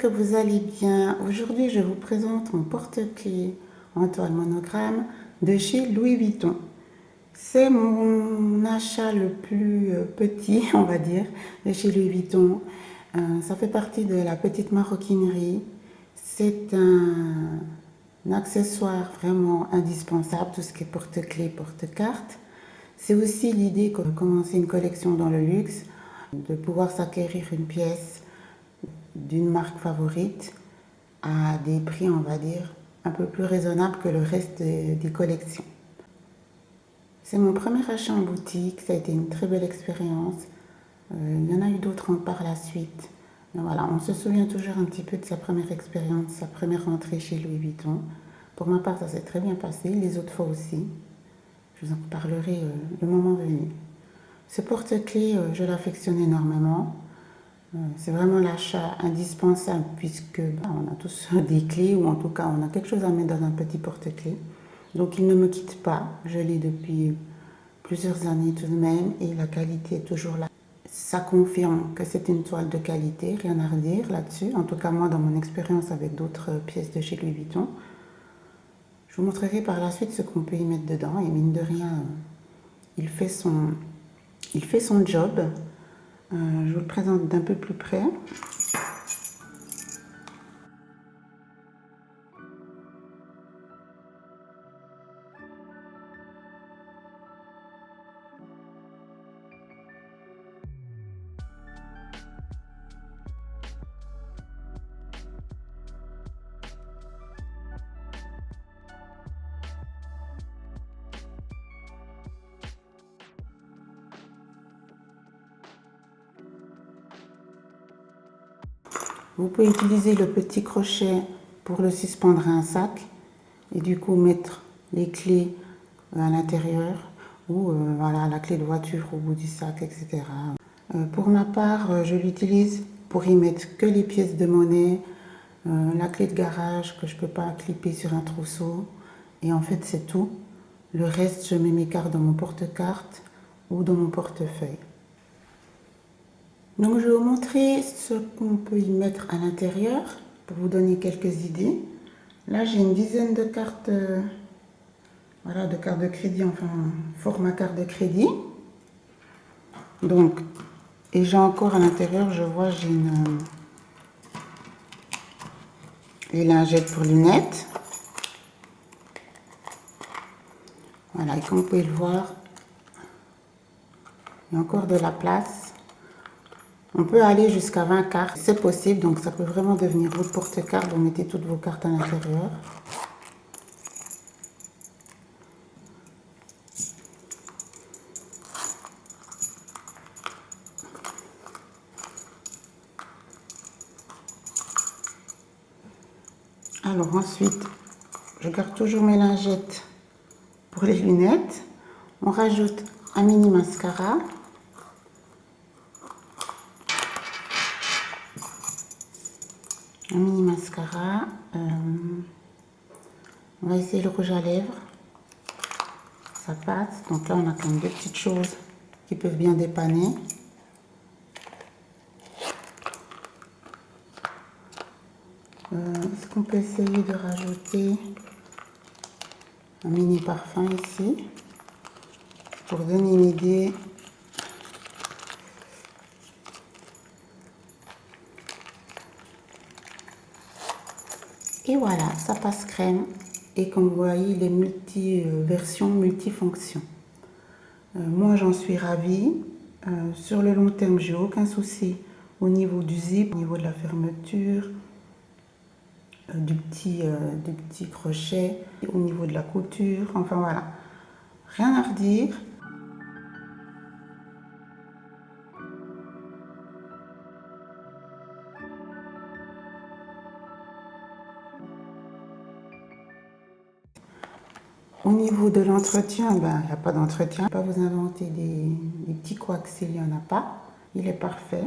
que vous allez bien. Aujourd'hui, je vous présente mon porte-clés en toile monogramme de chez Louis Vuitton. C'est mon achat le plus petit, on va dire, de chez Louis Vuitton. Ça fait partie de la petite maroquinerie. C'est un accessoire vraiment indispensable, tout ce qui est porte-clés, porte-cartes. C'est aussi l'idée de commencer une collection dans le luxe, de pouvoir s'acquérir une pièce d'une marque favorite à des prix, on va dire, un peu plus raisonnables que le reste des collections. C'est mon premier achat en boutique, ça a été une très belle expérience. Il y en a eu d'autres par la suite. Mais voilà, on se souvient toujours un petit peu de sa première expérience, sa première rentrée chez Louis Vuitton. Pour ma part, ça s'est très bien passé, les autres fois aussi. Je vous en parlerai le moment venu. Ce porte-clés, je l'affectionne énormément. C'est vraiment l'achat indispensable puisque on a tous des clés ou en tout cas on a quelque chose à mettre dans un petit porte-clés. Donc il ne me quitte pas, je l'ai depuis plusieurs années tout de même et la qualité est toujours là. Ça confirme que c'est une toile de qualité, rien à redire là-dessus. En tout cas moi dans mon expérience avec d'autres pièces de chez Louis Vuitton. Je vous montrerai par la suite ce qu'on peut y mettre dedans et mine de rien, il fait son job. Je vous le présente d'un peu plus près. Vous pouvez utiliser le petit crochet pour le suspendre à un sac et du coup mettre les clés à l'intérieur ou voilà, la clé de voiture au bout du sac, etc. Pour ma part, je l'utilise pour y mettre que les pièces de monnaie, la clé de garage que je ne peux pas clipper sur un trousseau et en fait c'est tout. Le reste, je mets mes cartes dans mon porte-cartes ou dans mon portefeuille. Donc je vais vous montrer ce qu'on peut y mettre à l'intérieur pour vous donner quelques idées. Là j'ai une dizaine de cartes, voilà, de cartes de crédit, enfin format carte de crédit. Donc, et j'ai encore à l'intérieur, je vois, j'ai les lingettes pour lunettes. Voilà, et comme vous pouvez le voir, il y a encore de la place. On peut aller jusqu'à 20 cartes, c'est possible, donc ça peut vraiment devenir votre porte-carte. Vous mettez toutes vos cartes à l'intérieur. Alors ensuite, je garde toujours mes lingettes pour les lunettes. On rajoute un mini mascara. Un mini mascara. On va essayer le rouge à lèvres. Ça passe. Donc là, on a quand même deux petites choses qui peuvent bien dépanner. Est-ce qu'on peut essayer de rajouter un mini parfum ici pour donner une idée? Et voilà, ça passe crème. Et comme vous voyez, les versions multifonctions. Moi, j'en suis ravie. Sur le long terme, j'ai aucun souci au niveau du zip, au niveau de la fermeture, du petit crochet, au niveau de la couture. Enfin voilà, rien à redire. Au niveau de l'entretien, ben, il n'y a pas d'entretien. Pas vous inventer des petits couacs s'il n'y en a pas. Il est parfait.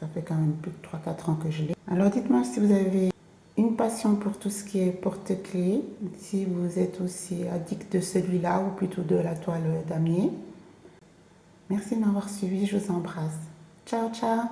Ça fait quand même plus de 3-4 ans que je l'ai. Alors dites-moi si vous avez une passion pour tout ce qui est porte-clés. Si vous êtes aussi addict de celui-là ou plutôt de la toile damier. Merci de m'avoir suivi. Je vous embrasse. Ciao, ciao.